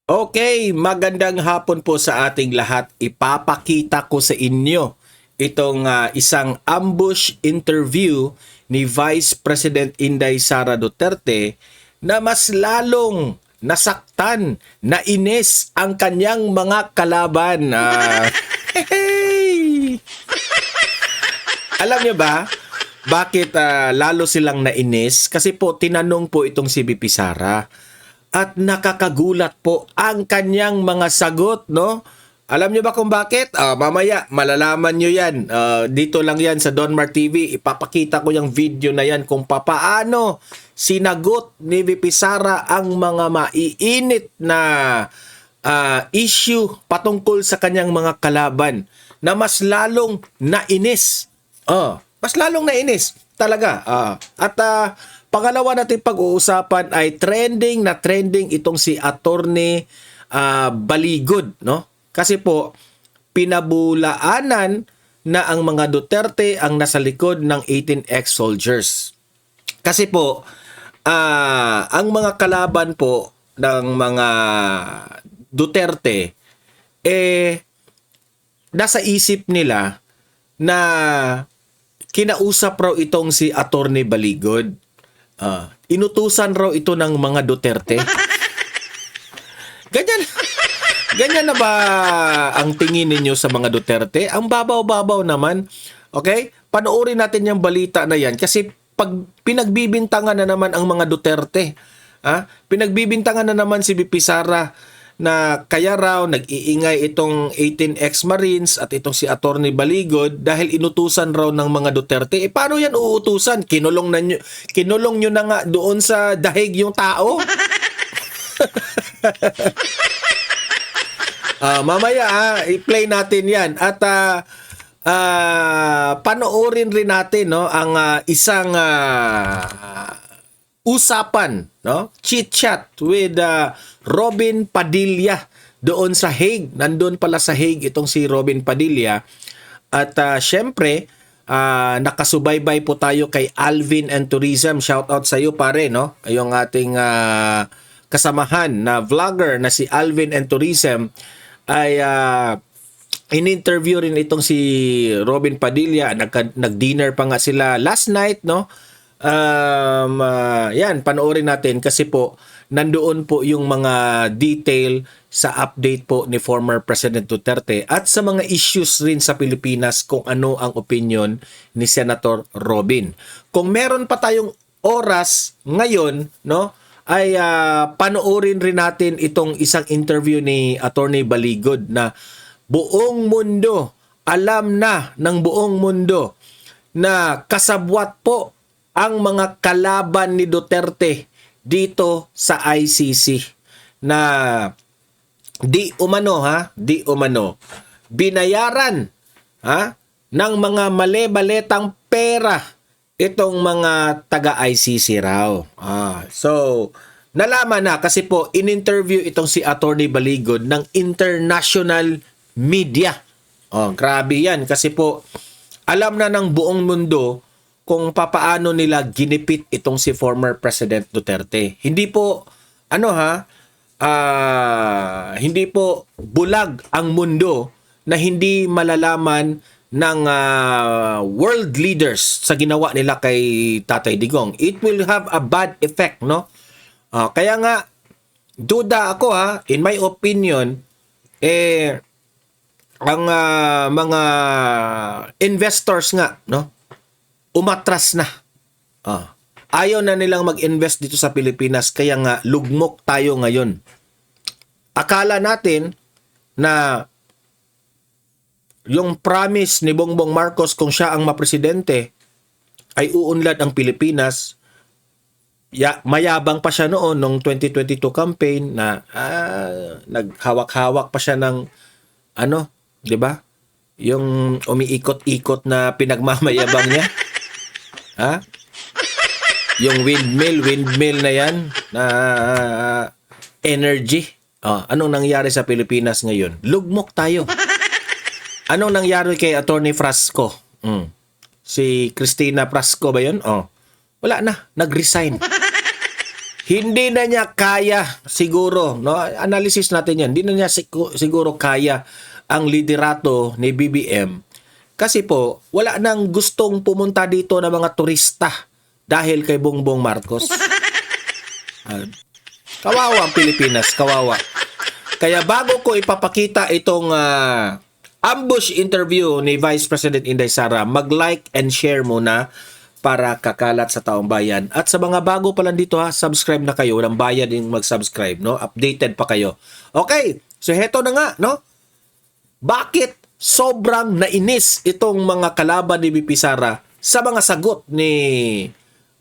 Okay, magandang hapon po sa ating lahat. Ipapakita ko sa inyo itong isang ambush interview ni Vice President Inday Sara Duterte na mas lalong nasaktan, nainis ang kanyang mga kalaban. Hey! Alam niyo ba, bakit lalo silang nainis? Kasi po tinanong po itong si VP Sara at nakakagulat po ang kanyang mga sagot, no? Alam niyo ba kung bakit? Mamaya, malalaman niyo yan. Dito lang yan sa Donmar TV. Ipapakita ko yung video na yan kung papaano sinagot ni VP Sara ang mga maiinit na issue patungkol sa kanyang mga kalaban na mas lalong nainis. Mas lalong nainis talaga. Pangalawa natin pag-uusapan ay trending na trending itong si Attorney Baligod, no? Kasi po pinabulaanan na ang mga Duterte ang nasa likod ng 18 ex-soldiers. Kasi po ang mga kalaban po ng mga Duterte nasa isip nila na kinausap raw itong si Attorney Baligod. Inutusan raw ito ng mga Duterte. Ganyan. Ganyan na ba ang tingin ninyo sa mga Duterte? Ang babaw-babaw naman. Okay? Panoorin natin yung balita na yan kasi pag pinagbibintangan na naman ang mga Duterte, pinagbibintangan na naman si VP Sara na kaya raw nag-iingay itong 18 ex-Marines at itong si Attorney Baligod dahil inutusan raw ng mga Duterte. Paano yan uutusan? Kinulong nyo na nga doon sa dahig yung tao? Mamaya i-play natin yan at panoorin rin natin, no, ang isang usapan, no, chit chat with Robin Padilla doon sa Hague. Nandun pala sa Hague itong si Robin Padilla at syempre nakasubaybay po tayo kay Alvin and Tourism. Shout out sa iyo pare, no, yung ating kasamahan na vlogger na si Alvin and Tourism ay in-interview rin itong si Robin Padilla. Nag-dinner pa nga sila last night, no? Yan, panoorin natin kasi po nandoon po yung mga detail sa update po ni former President Duterte at sa mga issues rin sa Pilipinas kung ano ang opinion ni Senator Robin. Kung meron pa tayong oras ngayon, no, ay panoorin rin natin itong isang interview ni Attorney Baligod na buong mundo, alam na ng buong mundo na kasabwat po ang mga kalaban ni Duterte dito sa ICC na di umano binayaran ng mga mali-baletang pera itong mga taga-ICC raw. So, nalaman na kasi po in-interview itong si Attorney Baligod ng international media. Grabe yan kasi po alam na ng buong mundo kung papaano nila ginipit itong si former President Duterte. Hindi po hindi po bulag ang mundo na hindi malalaman ng world leaders sa ginawa nila kay Tatay Digong. It will have a bad effect, no? Kaya nga duda ako in my opinion ang mga investors nga, no, umatras na. Ayaw na nilang mag-invest dito sa Pilipinas kaya nga lugmok tayo ngayon. Akala natin na yung promise ni Bongbong Marcos kung siya ang mapresidente ay uunlad ang Pilipinas. Mayabang pa siya noon nung 2022 campaign na naghawak-hawak pa siya ng 'di ba? Yung umiikot-ikot na pinagmamayabang niya. Yung windmill na yan na energy. Anong nangyari sa Pilipinas ngayon? Lugmok tayo. Anong nangyari kay Attorney Frasco? Si Cristina Frasco ba yun? Wala na. Nag-resign. Hindi na niya kaya siguro, no? Analysis natin 'yan. Hindi na niya siguro kaya ang liderato ni BBM kasi po wala nang gustong pumunta dito ng mga turista dahil kay Bongbong Marcos. Kawawa ang Pilipinas, kawawa. Kaya bago ko ipapakita itong ambush interview ni Vice President Inday Sara, mag-like and share muna para kakalat sa taong bayan. At sa mga bago pa lang dito subscribe na kayo. Walang bayad yung mag-subscribe, no? Updated pa kayo. Okay, so heto na nga, no? Bakit sobrang nainis itong mga kalaban ni VP Sara sa mga sagot ni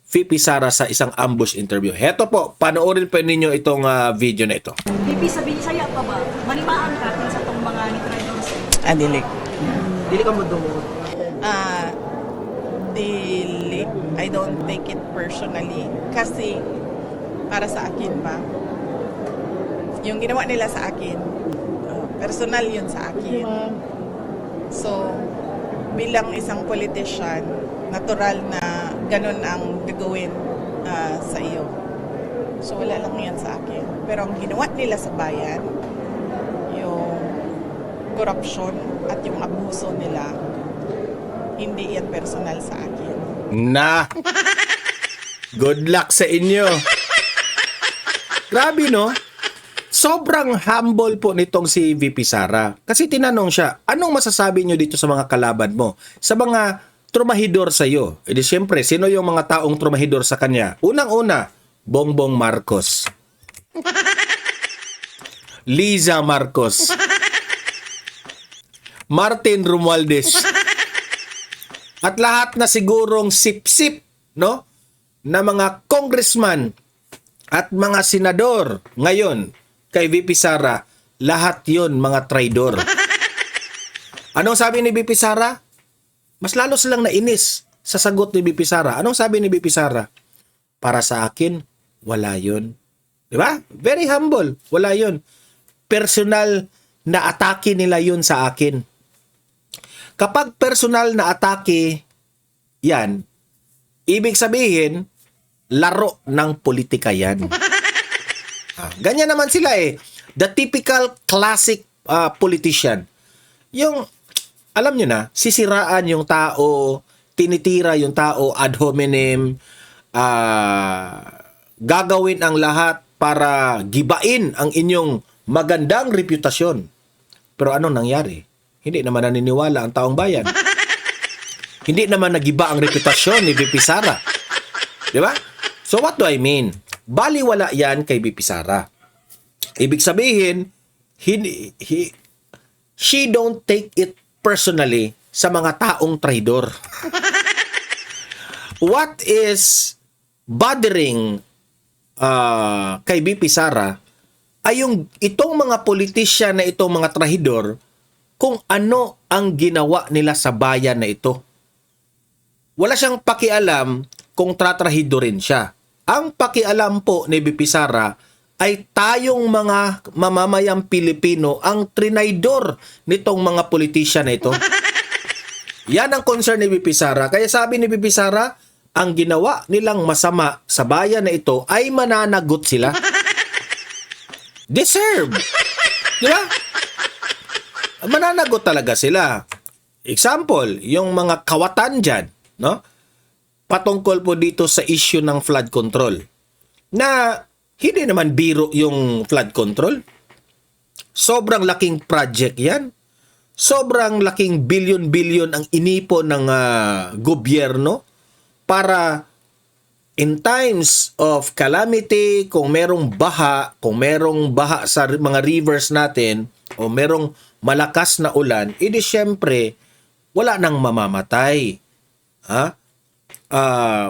VP Sara sa isang ambush interview? Heto po, panoorin pa ninyo itong video na ito. VP, sabihin sa'yo pa ba? Manimaan ka kung sa itong mga ni-tribals? Dili. Dili ka madungo. Dili. I don't take it personally. Kasi, para sa akin ba, yung ginawa nila sa akin, personal yun sa akin. So, bilang isang politician, natural na ganun ang gagawin sa iyo. So, wala lang yan sa akin. Pero ang ginawa nila sa bayan, yung corruption at yung abuso nila, hindi yan personal sa akin. Na! Good luck sa inyo! Grabe, no? Sobrang humble po nitong si VP Sara. Kasi tinanong siya, anong masasabi nyo dito sa mga kalaban mo? Sa mga trumahidor sa'yo. E di syempre, sino yung mga taong trumahidor sa kanya? Unang-una, Bongbong Marcos. Liza Marcos. Martin Romualdez. At lahat na sigurong sip-sip, no? Na mga congressman at mga senador ngayon kay VP Sara, lahat yon mga traidor. Anong sabi ni VP Sara? Mas lalo silang nainis sa sagot ni VP Sara. Anong sabi ni VP Sara? Para sa akin, wala yon. Di ba? Very humble. Wala yon. Personal na atake nila yun sa akin. Kapag personal na atake, yan, ibig sabihin, laro ng politika yan. Ganyan naman sila eh. The typical classic politician. Yung, alam nyo na, sisiraan yung tao, tinitira yung tao ad hominem, gagawin ang lahat para gibain ang inyong magandang reputasyon. Pero anong nangyari? Hindi naman naniniwala ang taong bayan. Hindi naman nagiba ang reputasyon ni VP Sara. Di ba? So what do I mean? Baliwala yan kay VP Sara. Ibig sabihin, she don't take it personally sa mga taong traidor. What is bothering kay VP Sara ay yung itong mga politisyan na itong mga trahidor kung ano ang ginawa nila sa bayan na ito. Wala siyang pakialam kung tratrahidorin siya. Ang pakialam po ni VP Sara ay tayong mga mamamayang Pilipino ang trinaydor nitong mga politisyan na ito. Yan ang concern ni VP Sara. Kaya sabi ni VP Sara, ang ginawa nilang masama sa bayan na ito ay mananagot sila. Deserve. Di ba? Mananagot talaga sila. Example, yung mga kawatan dyan, no? Patungkol po dito sa issue ng flood control. Na hindi naman biro yung flood control. Sobrang laking project yan. Sobrang laking bilyon-bilyon ang inipo ng gobyerno para in times of calamity, kung merong baha sa mga rivers natin o merong malakas na ulan, edi syempre wala nang mamamatay.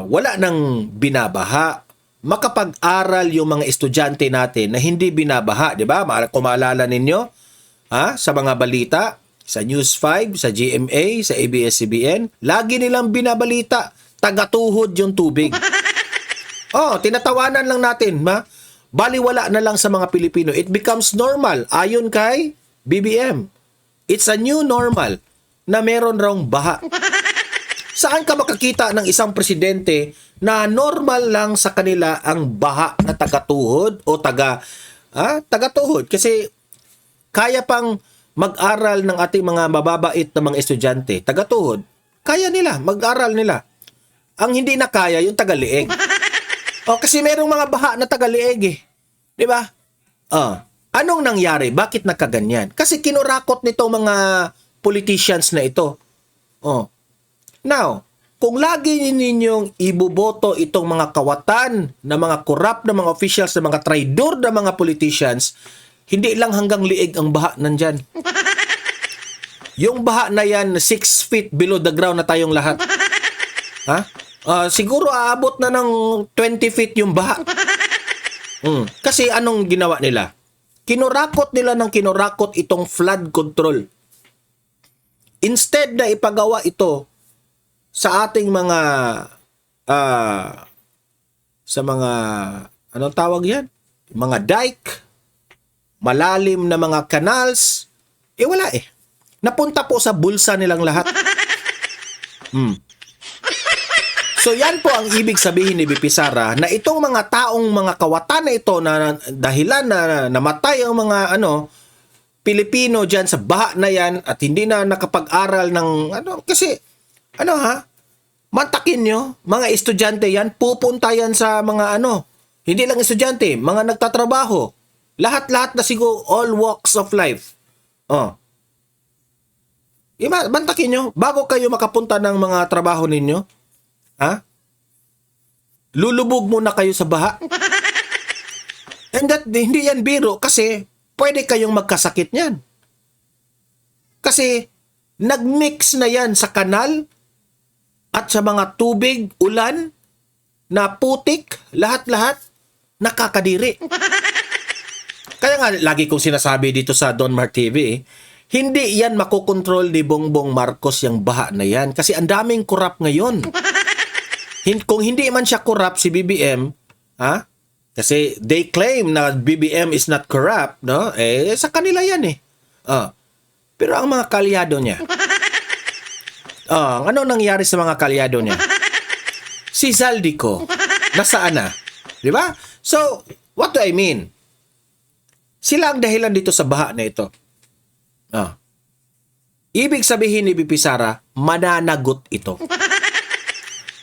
Wala nang binabaha. Makapag-aral yung mga estudyante natin na hindi binabaha, di ba? Kung maalala ninyo, sa mga balita, sa News 5, sa GMA, sa ABS-CBN, lagi nilang binabalita, tagatuhod yung tubig. Tinatawanan lang natin, baliwala na lang sa mga Pilipino. It becomes normal, ayon kay BBM. It's a new normal na meron raw baha. Saan ka makakita ng isang presidente na normal lang sa kanila ang baha na tagatuhod o tagatuhod? Kasi kaya pang mag-aral ng ating mga mababait na mga estudyante, tagatuhod, kaya nila, mag-aral nila. Ang hindi na kaya, yung tagalieg. O, kasi merong mga baha na tagalieg eh. Di ba? Anong nangyari? Bakit nakaganyan? Kasi kinurakot nito mga politicians na ito. Now, kung lagi ninyong iboboto itong mga kawatan na mga corrupt na mga officials, na mga traidor na mga politicians, hindi lang hanggang liig ang baha nandyan. Yung baha na yan, 6 feet below the ground na tayong lahat. Siguro aabot na ng 20 feet yung baha. Kasi anong ginawa nila? Kinurakot nila ng kinurakot itong flood control. Instead na ipagawa ito sa ating mga anong tawag yan? Mga dike, malalim na mga canals, wala eh. Napunta po sa bulsa nilang lahat. So yan po ang ibig sabihin ni BP Sara, na itong mga taong mga kawatan na ito na dahilan na namatay ang mga Pilipino dyan sa baha na yan at hindi na nakapag-aral ng kasi mantakin nyo, mga estudyante yan, pupunta yan sa mga hindi lang estudyante, mga nagtatrabaho, lahat-lahat na siguro, all walks of life. Mantakin nyo, bago kayo makapunta ng mga trabaho ninyo, lulubog muna kayo sa baha. And that, hindi yan biro kasi pwede kayong magkasakit niyan. Kasi nagmix na yan sa kanal at sa mga tubig, ulan, na putik, lahat-lahat, nakakadiri. Kaya nga, lagi kong sinasabi dito sa Donmar TV, hindi yan makokontrol ni Bongbong Marcos yung baha na yan. Kasi ang daming korap ngayon. Kung hindi man siya corrupt si BBM, kasi they claim na BBM is not corrupt, no? Sa kanila yan eh. Pero ang mga kalyado niya, ano nangyari sa mga kalyado niya? Si Zaldico, nasaan na? Di ba? So, what do I mean? Sila ang dahilan dito sa baha na ito. Ibig sabihin ni BP Sara, mananagot ito.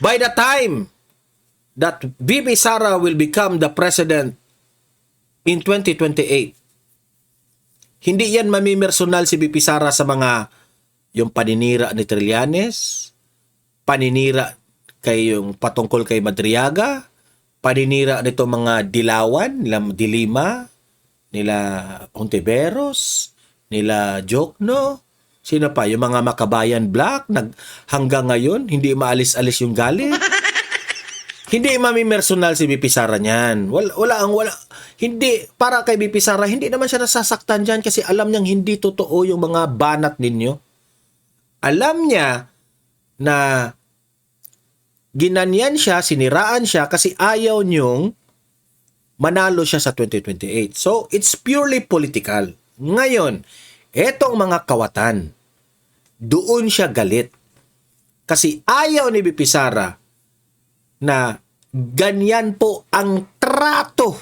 By the time that BP Sara will become the president in 2028, hindi yan mamimersonal si BP Sara sa mga yung paninira ni Trillanes, paninira yung patungkol kay Madriaga, paninira nito mga Dilawan, nila Dilima, nila Ontiveros, nila Jokno, sino pa? Yung mga Makabayan Black, hanggang ngayon, hindi maalis-alis yung galit. Hindi mamimersonal si BP Sara niyan. Wala. Hindi, para kay BP Sara, hindi naman siya nasasaktan dyan kasi alam niyang hindi totoo yung mga banat ninyo. Alam niya na ginanyan siya, siniraan siya kasi ayaw niyong manalo siya sa 2028. So, it's purely political. Ngayon, etong mga kawatan, doon siya galit. Kasi ayaw ni BP Sara na ganyan po ang trato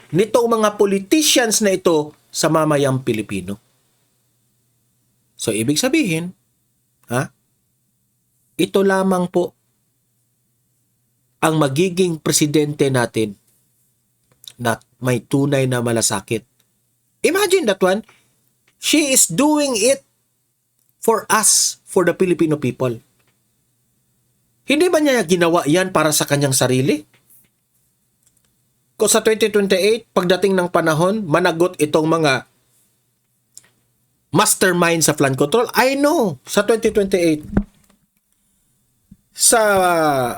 nitong mga politicians na ito sa mamayang Pilipino. So, ibig sabihin, ito lamang po ang magiging presidente natin na may tunay na malasakit. Imagine that one. She is doing it for us, for the Filipino people. Hindi ba niya ginawa yan para sa kanyang sarili? Kung sa 2028, pagdating ng panahon, managot itong mga mastermind sa flood control, I know, sa 2028, sa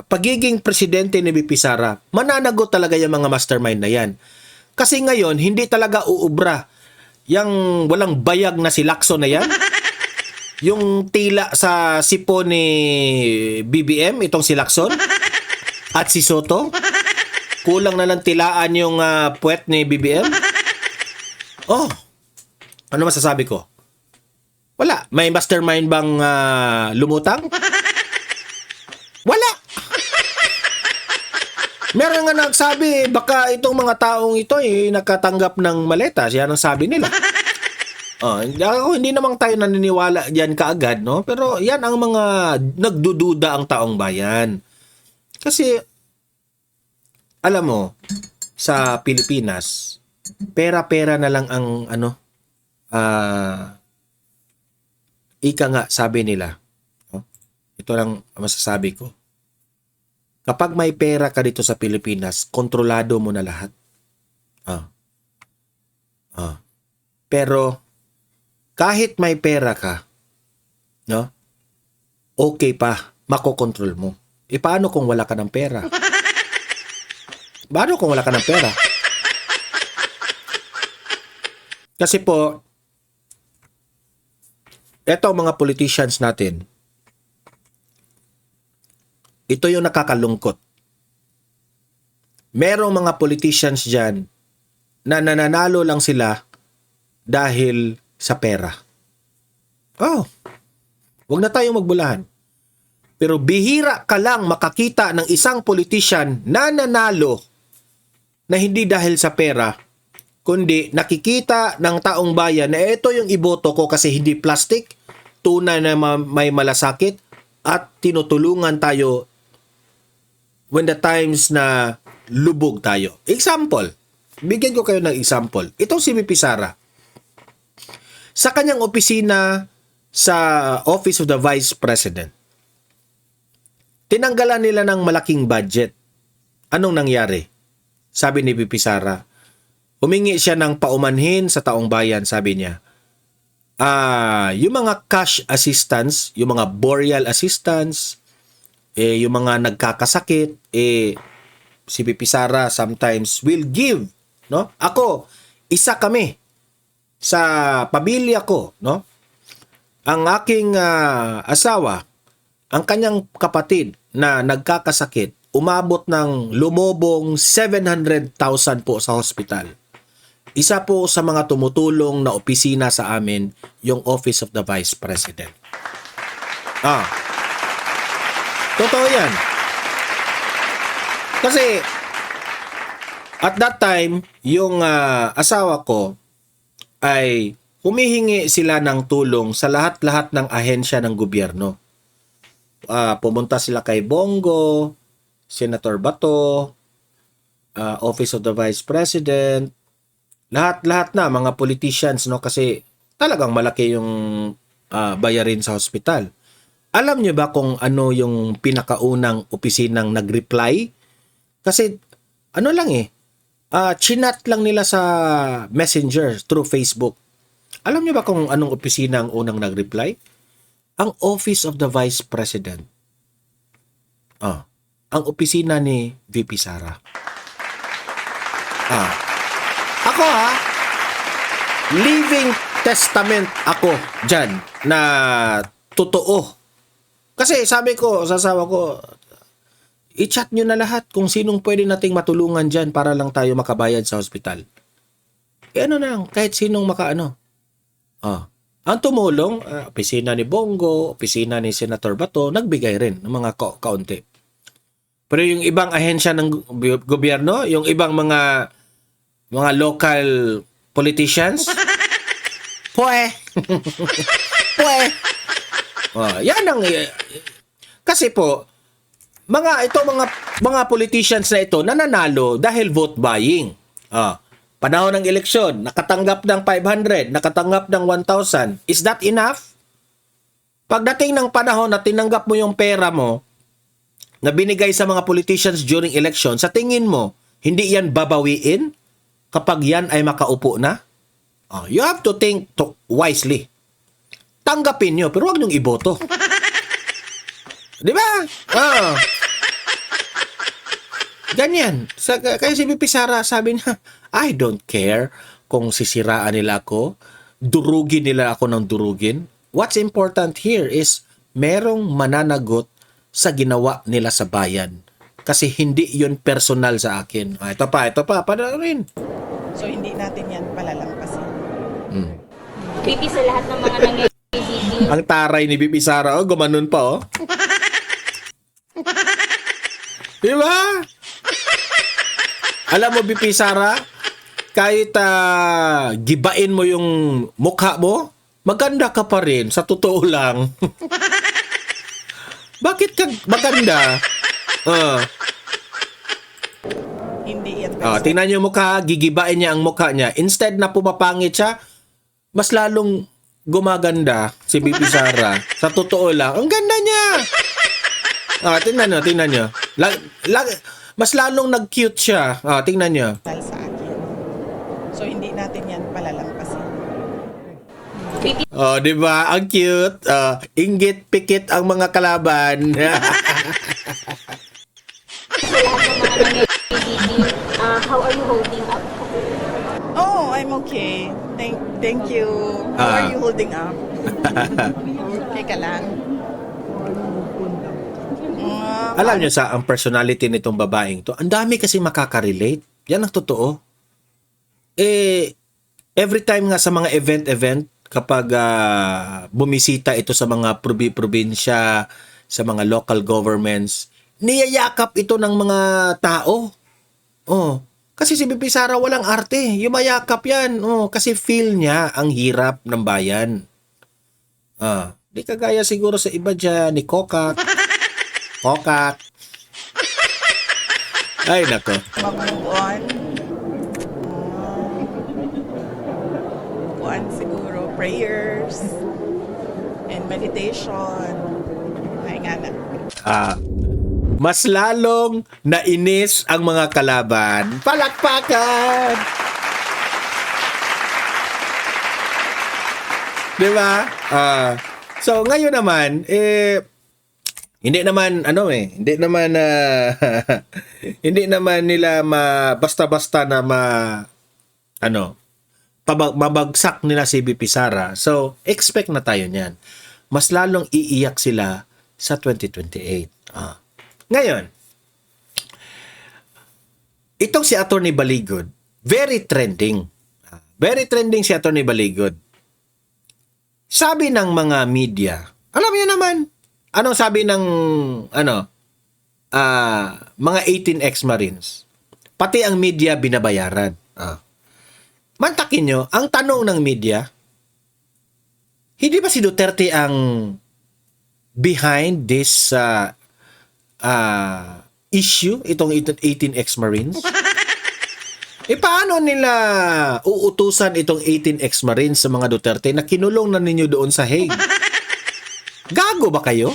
pagiging presidente ni BP Sara, mananagot talaga yung mga mastermind na yan. Kasi ngayon, hindi talaga uubra yung walang bayag na si Lacson na yan. Yung tila sa sipo ni BBM, itong si Lacson, at si Soto. Kulang na lang tilaan yung puwet ni BBM. Ano masasabi ko? Wala. May mastermind bang lumutang? Meron nga nagsabi, baka itong mga taong ito nakatanggap ng maleta. Yan ang sabi nila. Hindi namang tayo naniniwala diyan kaagad, no? Pero yan ang mga nagdududa ang taong bayan. Kasi, alam mo, sa Pilipinas, pera-pera na lang ang ika nga sabi nila. No? Ito lang masasabi ko. Kapag may pera ka dito sa Pilipinas, kontrolado mo na lahat. Pero, kahit may pera ka, no? Okay pa, makokontrol mo. Paano kung wala ka ng pera? Paano kung wala ka ng pera? Kasi po, eto mga politicians natin, ito yung nakakalungkot. Merong mga politicians dyan na nananalo lang sila dahil sa pera. Wag na tayong magbulahan. Pero bihira ka lang makakita ng isang politician na nanalo na hindi dahil sa pera, kundi nakikita ng taong bayan na ito yung iboto ko kasi hindi plastic, tunay na may malasakit, at tinutulungan tayo when the times na lubog tayo. Example, bigyan ko kayo ng example. Itong si VP Sara. Sa kanyang opisina sa Office of the Vice President, tinanggalan nila ng malaking budget. Anong nangyari? Sabi ni VP Sara, humingi siya ng paumanhin sa taong bayan, sabi niya. Yung mga cash assistance, yung mga burial assistance, yung mga nagkakasakit, si VP Sara sometimes will give, no? Ako, isa kami sa pamilya ko, no? Ang aking asawa, ang kanyang kapatid na nagkakasakit, umabot ng lumobong 700,000 po sa hospital. Isa po sa mga tumutulong na opisina sa amin, yung Office of the Vice President. Totoo yan. Kasi, at that time, yung asawa ko, ay humihingi sila ng tulong sa lahat-lahat ng ahensya ng gobyerno. Pumunta sila kay Bongo, Senator Bato, Office of the Vice President, lahat-lahat na mga politicians, no? Kasi talagang malaki yung bayarin sa hospital. Alam niyo ba kung ano yung pinakaunang opisinang nag-reply? Kasi ano lang chinat lang nila sa Messenger through Facebook. Alam niyo ba kung anong opisina ang unang nag-reply? Ang Office of the Vice President. Ang opisina ni VP Sara. Ako living testament ako dyan na totoo. Kasi sabi ko sa asawa ko, i-chat nyo na lahat kung sinong pwede nating matulungan dyan para lang tayo makabayad sa hospital. Ano na lang, kahit sinong makaano. Ang tumulong, opisina ni Bongo, opisina ni Senator Bato, nagbigay rin ng mga kaunti. Pero yung ibang ahensya ng gobyerno, yung ibang mga local politicians, yan ang kasi po mga politicians na ito nananalo dahil vote buying. Panahon ng eleksyon, nakatanggap ng 500, nakatanggap ng 1,000. Is that enough? Pagdating ng panahon na tinanggap mo yung pera mo na binigay sa mga politicians during election, sa tingin mo, hindi yan babawiin kapag yan ay makaupo na? You have to think wisely. Tanggapin nyo, pero huwag nyong iboto. Di ba? Ganyan. Kaya si VP Sara sabi niya, I don't care kung sisiraan nila ako, durugin nila ako ng durugin. What's important here is merong mananagot sa ginawa nila sa bayan. Kasi hindi yun personal sa akin. Ito pa, rin. So, hindi natin yan palalampasin. VP, sa lahat ng mga nangyayari dito, Ang taray ni VP Sara, gumanon pa, Di ba? Alam mo, BP Sara, kahit gibain mo yung mukha mo, maganda ka pa rin, sa totoo lang. Bakit ka maganda? Hindi yan Tingnan niyo yung mukha, gigibain niya ang mukha niya. Instead na pumapangit siya, mas lalong gumaganda si BP Sara. Sa totoo lang, ang ganda niya. Tingnan niyo. Mas lalong nag-cute siya. Tingnan niyo. sa akin. So, hindi natin yan palalampasin. Di ba? Ang cute. Inggit, pikit ang mga kalaban. How are you holding up? Oh, I'm okay. Thank you. How are you holding up? Okay ka lang? Alam niyo ang personality nitong babaeng to, ang dami kasi makaka-relate. Yan ang totoo. Every time nga sa mga event, kapag bumisita ito sa mga probinsya, sa mga local governments, niyayakap ito ng mga tao. Kasi si BP Sara walang arte. Yumayakap yan. Kasi feel niya ang hirap ng bayan. Di kagaya siguro sa iba dyan, ni Kokak. Ay, nako. Mag-move on. Kuan siguro, prayers and meditation. Ay nga na. Mas lalong nainis ang mga kalaban. Palakpakan! Diba? So, ngayon naman, hindi naman hindi naman nila basta-basta na mabagsak nila si BP Sara. So, expect na tayo niyan. Mas lalong iiyak sila sa 2028. Ngayon, itong si Attorney Baligod, very trending. Very trending si Attorney Baligod. Sabi ng mga media, alam niyo naman, anong sabi ng mga 18 ex-Marines? Pati ang media binabayaran. Mantakin nyo, ang tanong ng media, hindi ba si Duterte ang behind this issue, itong 18 ex-Marines? Paano nila uutusan itong 18 ex-Marines sa mga Duterte na kinulong na ninyo doon sa Hague? Gago ba kayo?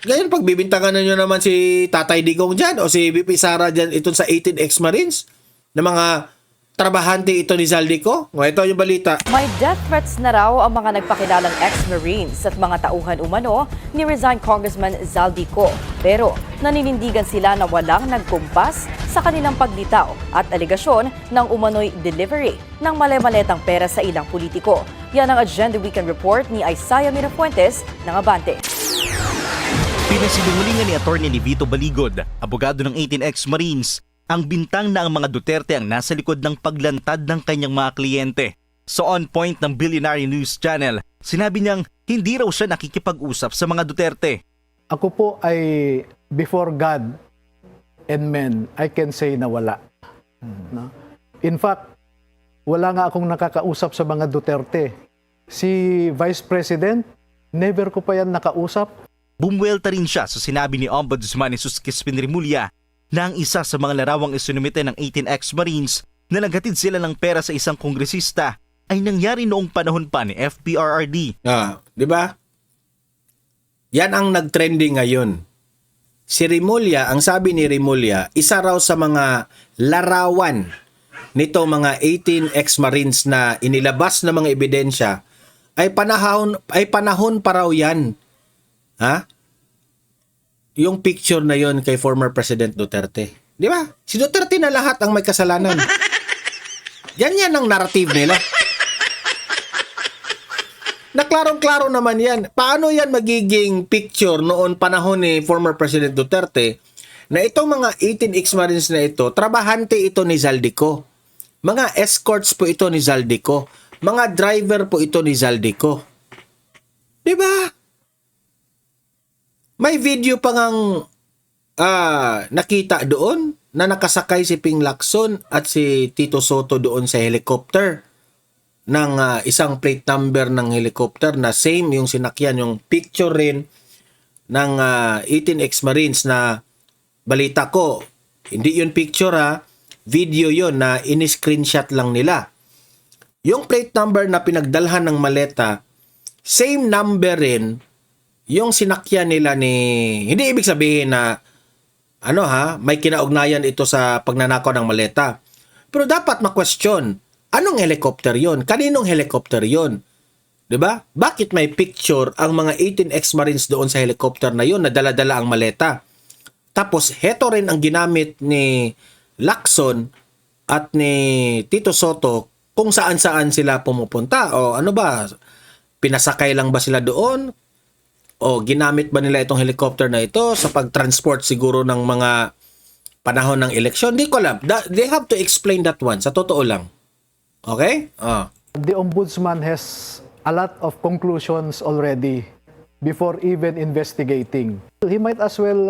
Ngayon pagbibintangan na nyo naman si Tatay Digong dyan o si BP Sara dyan itong sa 18 ex-Marines na mga trabahante ito ni Zaldico. Ito yung balita. May death threats na raw ang mga nagpakilalang ex-Marines at mga tauhan umano ni resigned Congressman Zaldico. Pero naninindigan sila na walang nagkumpas sa kanilang paglitaw at aligasyon ng umano'y delivery ng male-maletang pera sa ilang politiko. Yan ang Agenda Weekend Report ni Isaiah Mirafuentes ng Abante. Pinasinungalingan ni Atty. Vito Baligod, abogado ng 18 ex-Marines, ang bintang na ang mga Duterte ang nasa likod ng paglantad ng kanyang mga kliyente. So on point ng Billionaire News Channel, sinabi niyang hindi raw siya nakikipag-usap sa mga Duterte. Ako po ay before God and men, I can say na wala. No? In fact, wala nga akong nakakausap sa mga Duterte. Si Vice President, never ko pa yan nakausap. Bumuelta rin siya sa sinabi ni Ombudsman Jesus Crispin Remulla na ang isa sa mga larawang isinumite ng 18 ex-Marines na naghatid sila ng pera sa isang kongresista ay nangyari noong panahon pa ni FPRRD. Di ba? Yan ang nag-trending ngayon. Si Remulla, ang sabi ni Remulla, isa raw sa mga larawan nito mga 18 ex-Marines na inilabas na mga ebidensya ay panahon pa raw yan. Yung picture na yon kay former President Duterte. Di ba? Si Duterte na lahat ang may kasalanan. Yan ang narrative nila. Naklarong-klaro naman yan. Paano yan magiging picture noon panahon ni former President Duterte na itong mga 18 ex-Marines na ito, trabahante ito ni Zaldico. Mga escorts po ito ni Zaldico. Mga driver po ito ni Zaldico. Di ba? May video pa ngang nakita doon na nakasakay si Ping Lacson at si Tito Soto doon sa helicopter ng isang plate number ng helicopter na same yung sinakyan, yung picture rin ng 18 ex-Marines na balita ko. Hindi yun picture video yun na in-screenshot lang nila. Yung plate number na pinagdalhan ng maleta, same number rin yung sinakyan nila hindi ibig sabihin na may kinaugnayan ito sa pagnanakaw ng maleta. Pero dapat ma-question, anong helicopter yon? Kaninong helicopter yon? 'Di ba? Bakit may picture ang mga 18 ex-Marines doon sa helicopter na yon na dala-dala ang maleta? Tapos heto rin ang ginamit ni Lacson at ni Tito Soto kung saan-saan sila pumupunta. O ano ba? Pinasakay lang ba sila doon? O ginamit ba nila itong helicopter na ito sa pag-transport siguro ng mga panahon ng eleksyon? Di ko alam. They have to explain that one. Sa totoo lang. Okay? The Ombudsman has a lot of conclusions already before even investigating. He might as well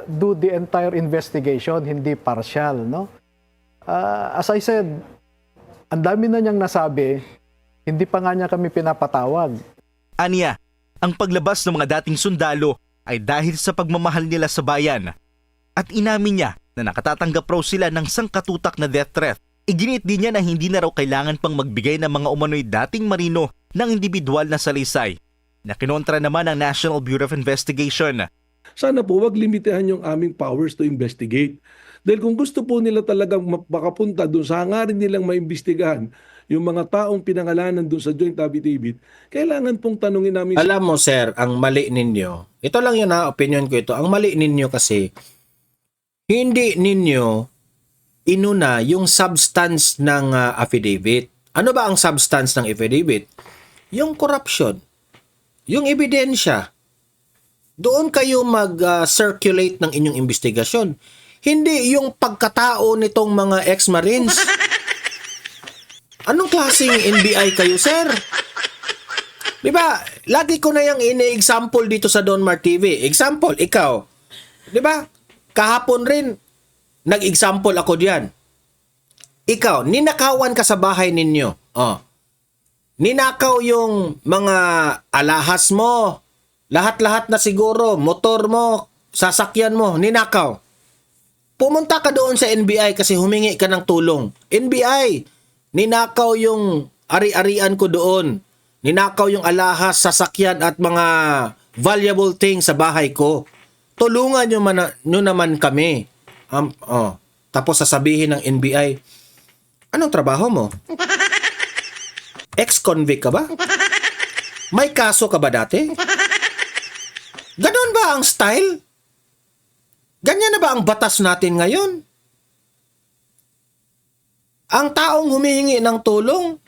do the entire investigation, hindi partial, no? As I said, ang dami na niyang nasabi, hindi pa nga niya kami pinapatawag. Aniya, ang paglabas ng mga dating sundalo ay dahil sa pagmamahal nila sa bayan. At inamin niya na nakatatanggap raw sila ng sangkatutak na death threat. Iginit din niya na hindi na raw kailangan pang magbigay ng mga umano'y dating marino ng individual na salaysay, na kinontra naman ng National Bureau of Investigation. Sana po wag limitahan yung aming powers to investigate. Dahil kung gusto po nila talagang makapunta doon sa hangarin nilang maimbestigahan yung mga taong pinangalanan doon sa joint affidavit, kailangan pong tanungin namin. Alam mo, sir, ang mali ninyo, ito lang yun opinion ko ito, ang mali ninyo kasi, hindi ninyo inuna yung substance ng affidavit. Ano ba ang substance ng affidavit? Yung corruption, yung ebidensya. Doon kayo mag-circulate ng inyong investigasyon. Hindi yung pagkatao nitong mga ex-Marines. Anong klaseng NBI kayo, sir? Diba? Lagi ko na yung ini-example dito sa Donmar TV. Example, ikaw. Diba? Kahapon rin, nag-example ako diyan. Ikaw, ninakawan ka sa bahay ninyo. Ninakaw yung mga alahas mo. Lahat-lahat na siguro, motor mo, sasakyan mo, ninakaw. Pumunta ka doon sa NBI kasi humingi ka ng tulong. NBI, ninakaw yung ari-arian ko doon. Ninakaw yung alahas, sasakyan at mga valuable things sa bahay ko. Tulungan nyo naman kami. Tapos sasabihin ng NBI, anong trabaho mo? Ex-convict ka ba? May kaso ka ba dati? Ganon ba ang style? Ganyan na ba ang batas natin ngayon? Ang taong humihingi ng tulong,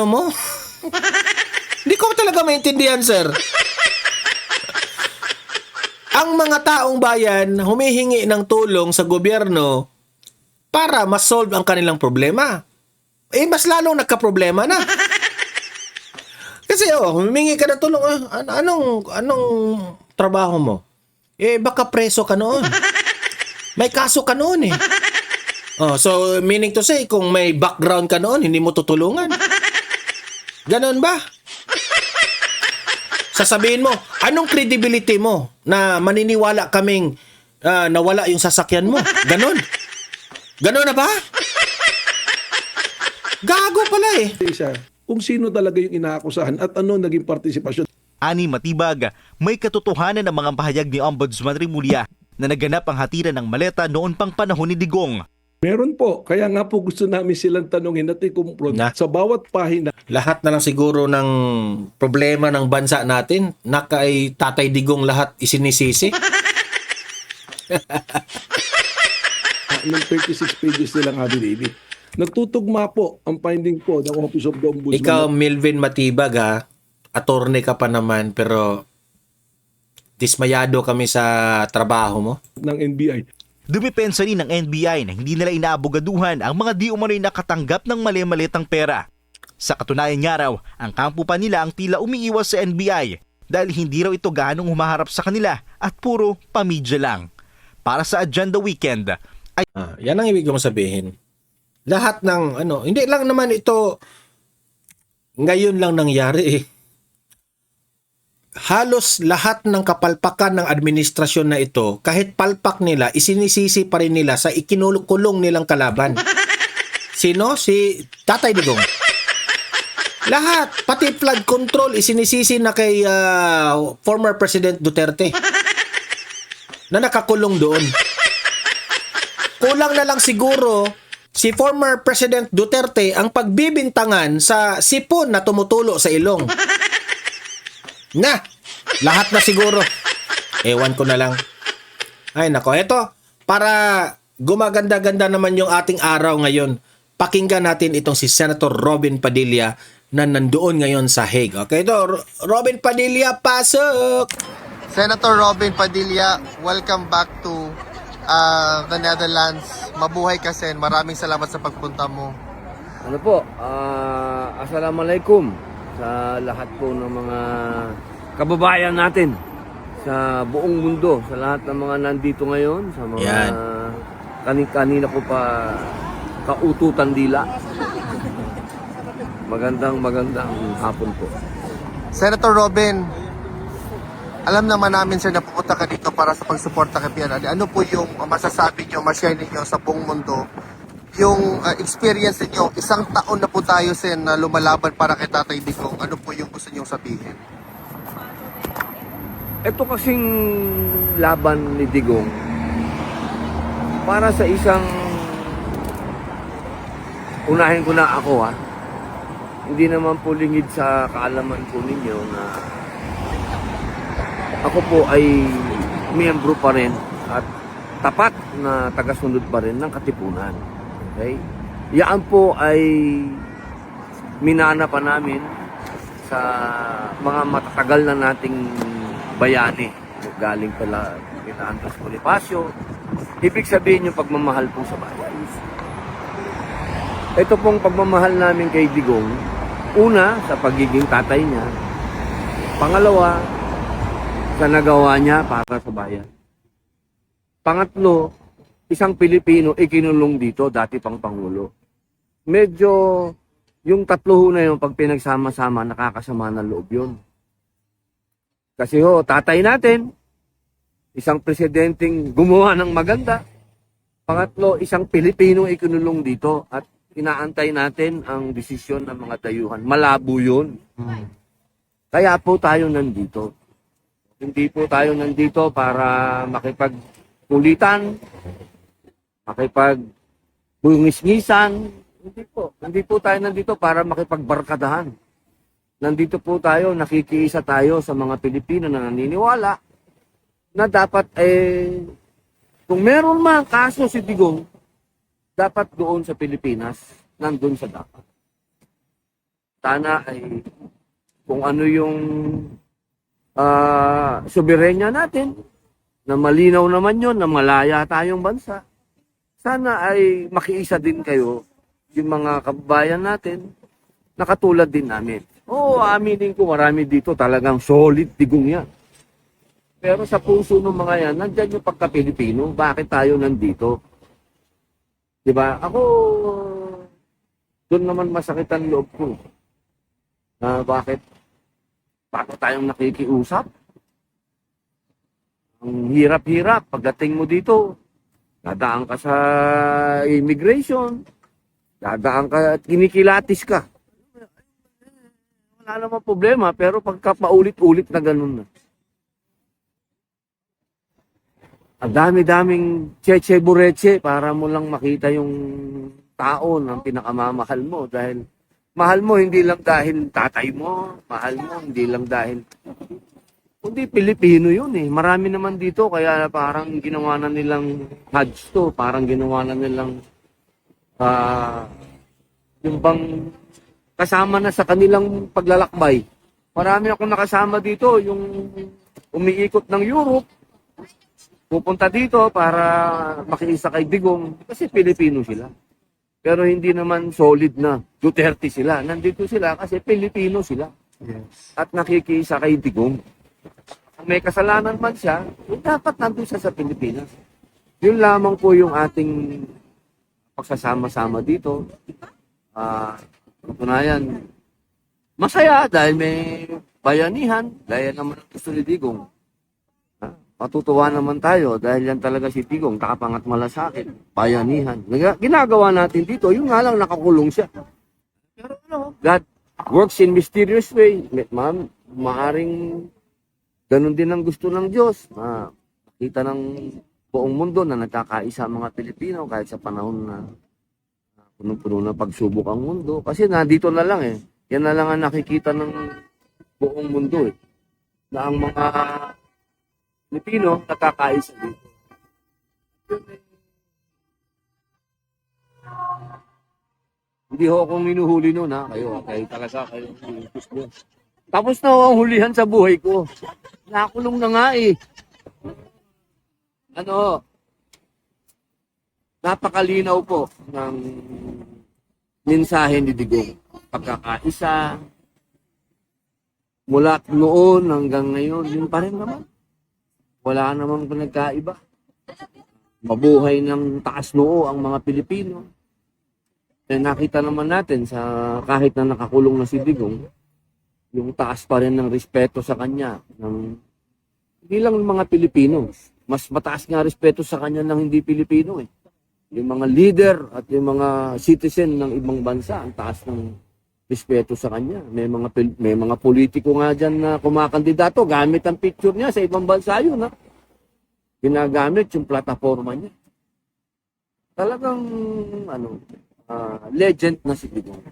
mo? Hindi ko talaga maintindihan, sir. Ang mga taong bayan humihingi ng tulong sa gobyerno para ma-solve ang kanilang problema. Mas lalong nagka-problema na. Kasi humingi ka ng tulong. Anong trabaho mo? Baka preso ka noon. May kaso ka noon eh. So meaning to say, kung may background ka noon, hindi mo tutulungan. Ganon ba? Sasabihin mo, anong credibility mo na maniniwala kaming nawala yung sasakyan mo? Ganon. Ganon na ba? Gago pala eh. Isa, kung sino talaga yung inaakusahan at ano naging partisipasyon. Ani Matibag, may katotohanan ng mga pahayag ni Ombudsman Remulla na naganap ang hatiran ng maleta noon pang panahon ni Digong. Meron po, kaya nga po gusto namin silang tanungin at i-confront sa bawat pahina. Lahat na lang siguro ng problema ng bansa natin na kay Tatay Digong lahat isinisisi. Ng 36 pages nilang affidavit. Nagtutugma po ang finding po ng Office of the Ombudsman. Ikaw, Milvin Matibag, attorney ka pa naman, pero dismayado kami sa trabaho mo. Ng NBI. Dumipensa rin ng NBI na hindi nila inaabogaduhan ang mga di umano'y nakatanggap ng mali-malitang pera. Sa katunayan nga raw, ang kampo pa nila ang tila umiiwas sa NBI dahil hindi raw ito ganong humaharap sa kanila at puro pamidya lang. Para sa Agenda Weekend, Yan ang ibig kong sabihin. Lahat ng hindi lang naman ito ngayon lang nangyari eh. Halos lahat ng kapalpakan ng administrasyon na ito, kahit palpak nila, isinisisi pa rin nila sa ikinukulong nilang kalaban. Sino? Si Tatay Digong. Lahat, pati flood control, isinisisi na kay former President Duterte na nakakulong doon. Kulang na lang siguro si former President Duterte ang pagbibintangan sa sipon na tumutulo sa ilong. Lahat na siguro. Ewan ko na lang. Ay nako, eto, para gumaganda-ganda naman yung ating araw ngayon, pakinggan natin itong si Senator Robin Padilla na nandoon ngayon sa Hague. Okay, ito, Robin Padilla, pasok! Senator Robin Padilla, welcome back to the Netherlands. Mabuhay ka, Sen. Maraming salamat sa pagpunta mo. Ano po, assalamualaikum sa lahat po ng mga kababayan natin sa buong mundo, sa lahat ng mga nandito ngayon, sa mga Yan. kanina ko pa kaututan dila. Magandang hapon po. Senator Robin, alam naman namin, Sir, na pupunta ka dito para sa pagsuporta kay PRRD. Ano po yung masasabi nyo, ma-share ninyo sa buong mundo? Yung experience niyo, 1 taon na po tayo, Sen, na lumalaban para kay Tatay Digong. Ano po yung gusto niyong sabihin? Ito kasing laban ni Digong para sa isang, unahin ko na ako hindi naman po lingid sa kaalaman po ninyo na ako po ay miyembro pa rin at tapat na tagasunod pa rin ng Katipunan. Okay? Yan po ay minana pa namin sa mga matatagal na nating bayani. Galing pala kita Andres Bonifacio. Ibig sabihin yung pagmamahal po sa bayan. Ito pong pagmamahal namin kay Digong, una, sa pagiging tatay niya. Pangalawa, sa nagawa niya para sa bayan. Pangatlo, isang Pilipino ikinulong dito, dati pang Pangulo. Medyo, yung tatlo na yun, pag pinagsama-sama, nakakasama ng loob yun. Kasi tatay natin, isang presidenteng gumawa ng maganda. Pangatlo, isang Pilipino ikinulong dito at inaantay natin ang desisyon ng mga dayuhan. Malabo yun. Kaya po tayo nandito. Hindi po tayo nandito para makipagkulitan, makipag-bungisngisan. Hindi po tayo nandito para makipagbarkadahan. Nandito po tayo, nakikiisa tayo sa mga Pilipino na naniniwala na dapat kung meron man kaso si Digong, dapat doon sa Pilipinas, nandun sa dapat. Sana ay kung ano yung soberenya natin, na malinaw naman yun, na malaya tayong bansa, sana ay makiisa din kayo, yung mga kababayan natin, na katulad din namin. Oo, aminin ko, marami dito talagang solid Digong yan. Pero sa puso ng mga yan, nandyan yung pagka-Pilipino, bakit tayo nandito? Diba? Ako, doon naman masakit ang loob ko. Bakit tayong nakikiusap? Ang hirap-hirap. Pagdating mo dito, dadaan ka sa immigration, dadaan ka at kinikilatis ka. Wala namang problema, pero pagka paulit-ulit na ganun na. Ang dami-daming cheche-bureche para mo lang makita yung tao ng pinakamamahal mo. Dahil mahal mo hindi lang dahil tatay mo, mahal mo hindi lang dahil kundi Pilipino yun eh. Marami naman dito kaya parang ginawa na nilang Hajj to, parang ginawa na nilang yung bang kasama na sa kanilang paglalakbay. Marami akong nakasama dito, yung umiikot ng Europe, pupunta dito para makiisa kay Digong kasi Pilipino sila. Pero hindi naman solid na Duterte sila. Nandito sila kasi Pilipino sila. Yes. At nakikiisa kay Digong. Kung may kasalanan man siya, dapat nandun siya sa Pilipinas. Yun lamang po yung ating pagsasama-sama dito. Katunayan, masaya dahil may bayanihan, dahil naman ang gusto ni Digong. Matutuwa naman tayo dahil yan talaga si Digong, takapangat malasakit, bayanihan. Ginagawa natin dito, yung nga lang nakakulong siya. Pero God works in mysterious way. Ma'am, maaring ganun din ang gusto ng Diyos. Makita ng buong mundo na nagkakaisa ang mga Pilipino kahit sa panahon na punong-puno na pagsubok ang mundo. Kasi nandito na lang eh. Yan na lang ang nakikita ng buong mundo eh. Na ang mga Pilipino nagkakaisa dito. Hindi ho akong minuhuli noon ha. Kayo talaga, kayo. Tapos na ho ang hulihan sa buhay ko. Nakulong na nga eh. Napakalinaw po ng mensahe ni Digong. Pagkakaisa, mula noon hanggang ngayon, yun pa rin naman. Wala namang pinagkaiba. Mabuhay ng taas noo ang mga Pilipino. Nakita naman natin sa kahit na nakakulong na si Digong, yung taas pa rin ng respeto sa kanya ng hindi lang ng mga Pilipino. Mas mataas nga respeto sa kanya ng hindi Pilipino eh. Yung mga leader at yung mga citizen ng ibang bansa, ang taas ng respeto sa kanya. May mga politiko nga dyan na kumakandidato, gamit ang picture niya sa ibang bansa yun. Ginagamit yung plataforma niya. Talagang legend na si Digong.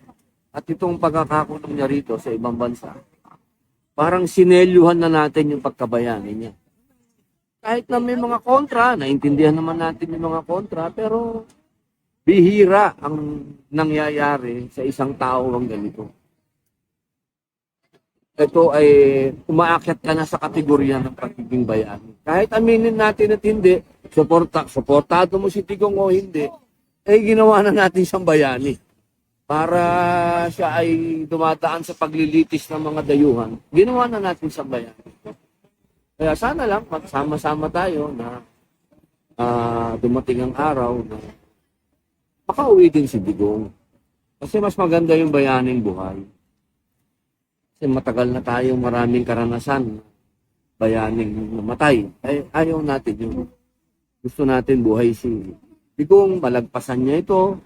At itong pagkakakulong niya rito sa ibang bansa, parang sinelyuhan na natin yung pagkabayani niya. Kahit na may mga kontra, naintindihan naman natin yung mga kontra, pero bihira ang nangyayari sa isang tao ang ganito. Ito ay umaakyat ka na sa kategorya ng pagiging bayani. Kahit aminin natin at hindi, suportado mo si Digong o hindi, ginawa na natin siyang bayani. Para siya ay dumadaan sa paglilitis ng mga dayuhan, ginawa na natin siyang bayani. Kaya sana lang, magsama-sama tayo na dumating ang araw na makauwi din si Digong. Kasi mas maganda yung bayaning buhay. Kasi matagal na tayo maraming karanasan bayaning namatay. Ay, ayaw natin yun. Gusto natin buhay si Digong, malagpasan niya ito.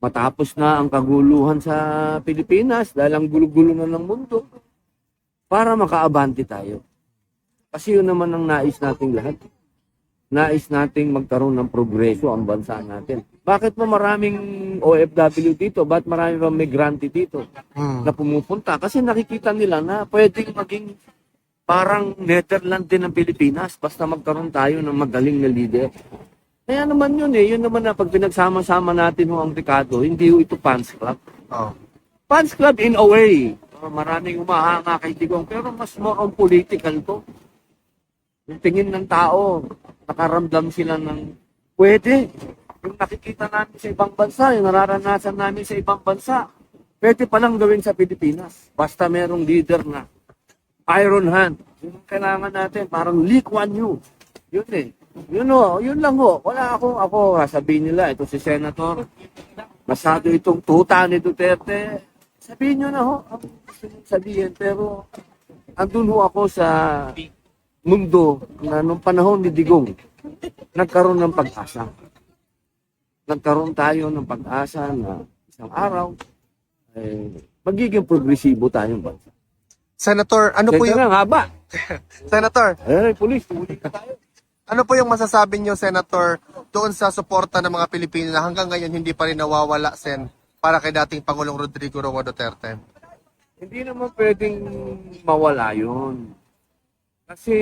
Matapos na ang kaguluhan sa Pilipinas dahil ang gulo-gulo na ng mundo para makaabante tayo. Kasi yun naman ang nais nating lahat. Nais nating magkaroon ng progreso ang bansa natin. Bakit mo maraming OFW dito? Bakit marami bang migrante dito na pumupunta? Kasi nakikita nila na pwedeng maging parang Netherlands din ng Pilipinas basta magkaroon tayo ng magaling na leader. Kaya naman yun eh. Yun naman na pag pinagsama-sama natin ang Ricardo, hindi ito fans club. Fans club in a way. Maraming umahanga kay Digong pero mas more on political to. Yung tingin ng tao, nakaramdam sila ng pwede. Yung nakikita namin sa ibang bansa, yung nararanasan namin sa ibang bansa, pwede palang gawin sa Pilipinas. Basta merong leader na iron hand. Yung kailangan natin, parang Lee Kuan Yew. Yun eh. Yun lang ho. Wala ako sabihin nila, ito si Senator, masyado itong tuta ni Duterte. Sabihin nyo na ho, ang gusto nyo sabihin, pero andun ho ako sa mundo na nung panahon ni Digong, nagkaroon ng pag-asa. Nagkaroon tayo ng pag-asa na isang araw, magiging progresibo tayong bansa. Senator, ano po yung haba? Senator, Police, huli ka tayo. ano po yung masasabi niyo, Senator, doon sa suporta ng mga Pilipino na hanggang ngayon hindi pa rin nawawala, Sen, para kay dating Pangulong Rodrigo Roa Duterte? Hindi naman pwedeng mawala yun. Kasi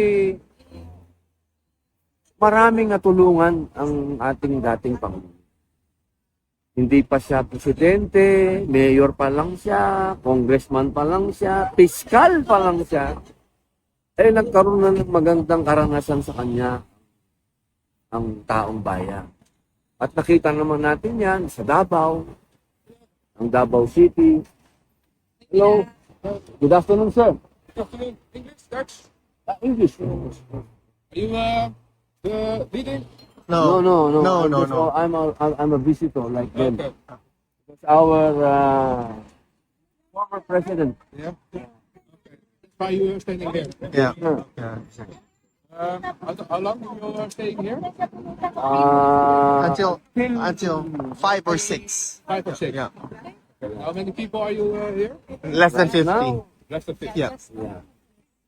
maraming natulungan ang ating dating Pangulo. Hindi pa siya presidente, mayor pa lang siya, congressman pa lang siya, piskal pa lang siya. Nagkaroon na ng magandang karanasan sa kanya ang taong bayan. At nakita naman natin yan sa Davao, ang Davao City. Hello. Good afternoon, sir. English. Are you the leader? No, no, no. No, I'm no, just- no. I'm a visitor like them. Okay. It's our former president. Yeah. Okay. That's why you are standing here. Yeah. How long you are staying here? Until 5 or 6. 5 or 6. Yeah. How many people are you here? Less than 50. Now, Less than 50. Yeah. yeah.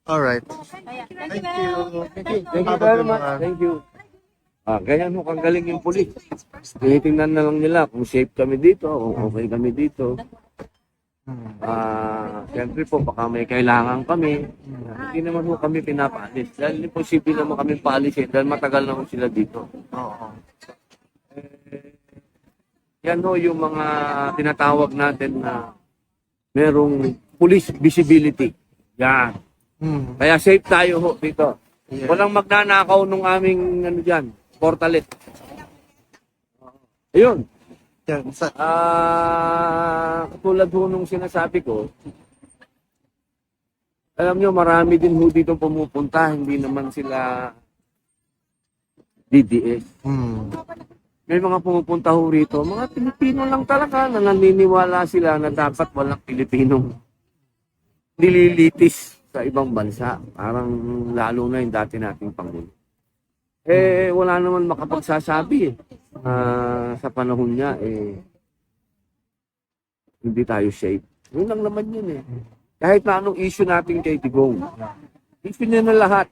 All right. Thank you. Thank you Have a very good much. one. Thank you. Ganyan mo kang galing yung pulis. Tinitingnan na lang nila kung safe kami dito, kung okay kami dito. Siyempre po, baka may kailangan kami. Hindi naman po kami pinapaalis. Dahil imposible naman kami paalisin dahil matagal na po sila dito. Oo. Yan ho yung mga tinatawag natin na merong police visibility. Yan. Kaya safe tayo ho dito. Walang magnanakaw nung aming ano dyan, portalet. Ayun. Yan. Katulad ho nung sinasabi ko, alam nyo, marami din ho dito pumupunta, hindi naman sila DDS. May mga pumupunta ho rito, mga Pilipino lang talaga na naniniwala sila na dapat walang Pilipinong nililitis sa ibang bansa. Parang lalo na yung dati nating Pangulo. Wala naman makapagsasabi sa panahon niya, hindi tayo safe. Yun lang naman yun Kahit na anong issue natin kay Digong, issue niya na lahat.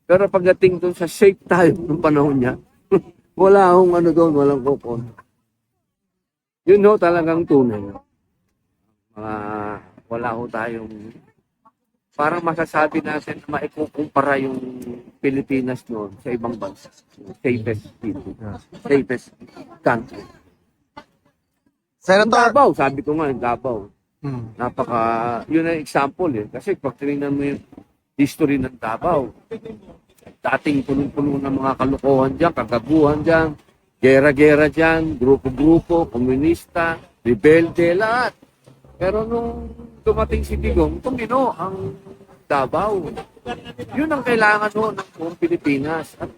Pero pagdating doon sa safe tayo ng panahon niya, wala akong ano doon, walang kokon. Yun ho talagang tunay. Wala ho tayong parang masasabi natin na maikukumpara yung Pilipinas noon sa ibang bansa. Safest people. Safest country. Yung Senator, Davao, sabi ko nga, yung Davao. Yun ang example Kasi pag tinignan mo yung history ng Davao, dating punong-puno ng mga kalokohan dyan, kagaguhan dyan, gera-gera dyan, grupo-grupo, komunista, rebelde, lahat. Pero nung dumating si Digong, tumino ang Davao. Yun ang kailangan ng buong Pilipinas. At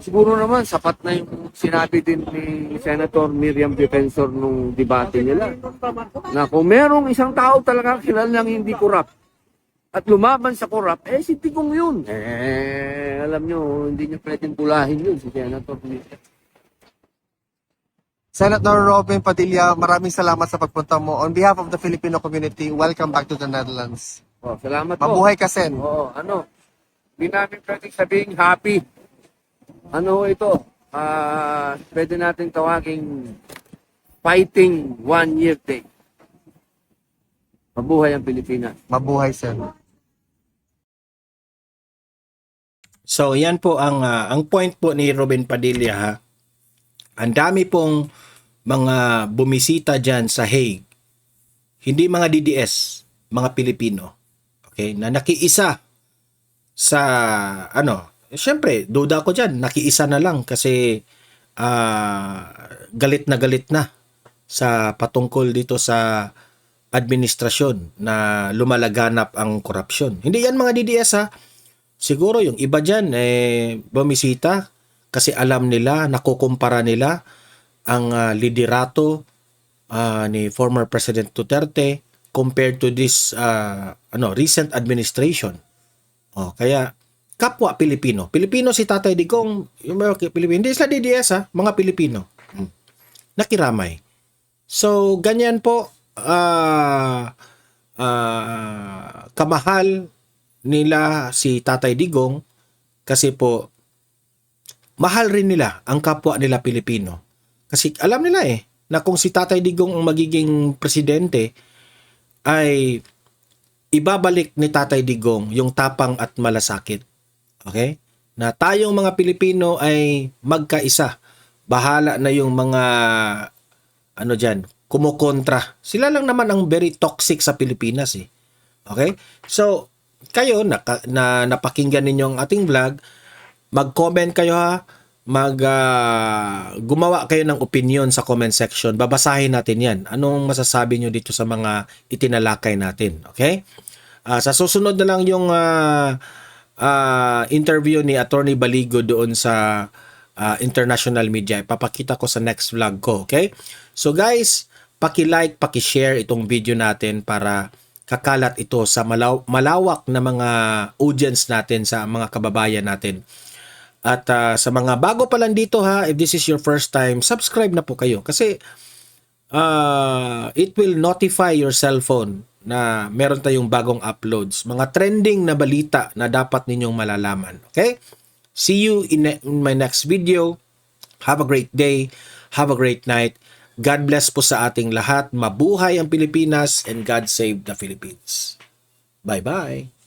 siguro naman, sapat na yung sinabi din ni Senator Miriam Defensor nung debate nila. Na kung merong isang tao talaga kilalang hindi corrupt at lumaban sa corrupt, si Digong yun. Alam nyo, hindi nyo pwedeng bulahin yun si Senator Miriam. Senator Robin Padilla, maraming salamat sa pagpunta mo. On behalf of the Filipino community, welcome back to the Netherlands. Salamat po. Mabuhay ka, Sen. Hindi namin pwedeng sabihin happy. Ano ito? Pwede natin tawaging fighting 1 year day. Mabuhay ang Pilipinas. Mabuhay, Sen. So yan po ang point po ni Robin Padilla ha. Ang dami pong mga bumisita diyan sa Hague. Hindi mga DDS, mga Pilipino. Okay, na nakiisa sa syempre, duda ko diyan, nakiisa na lang kasi galit na sa patungkol dito sa administrasyon na lumalaganap ang korupsyon. Hindi yan mga DDS ha. Siguro yung iba dyan bumisita kasi alam nila, nakukumpara nila ang liderato ni former President Duterte compared to this recent administration. Kaya kapwa Pilipino. Pilipino si Tatay Digong, yung mga Pilipino, hindi sila DDS mga Pilipino. Nakiramay. So ganyan po kamahal nila si Tatay Digong kasi po mahal rin nila ang kapwa nila Pilipino. Kasi alam nila na kung si Tatay Digong ang magiging presidente ay ibabalik ni Tatay Digong yung tapang at malasakit. Okay? Na tayong mga Pilipino ay magkaisa. Bahala na yung mga kumukontra. Sila lang naman ang very toxic sa Pilipinas Okay? So, kayo na napakinggan ninyo ang ating vlog, mag-comment kayo gumawa kayo ng opinion sa comment section. Babasahin natin 'yan. Anong masasabi nyo dito sa mga itinalakay natin, okay? Sa susunod na lang yung interview ni Attorney Baligo doon sa international media. Ipapakita ko sa next vlog ko, okay? So guys, paki-like, paki-share itong video natin para kakalat ito sa malawak na mga audience natin, sa mga kababayan natin. At sa mga bago pa lang dito ha, if this is your first time, subscribe na po kayo kasi it will notify your cellphone na meron tayong bagong uploads, mga trending na balita na dapat ninyong malalaman. Okay? See you in my next video. Have a great day. Have a great night. God bless po sa ating lahat. Mabuhay ang Pilipinas and God save the Philippines. Bye-bye.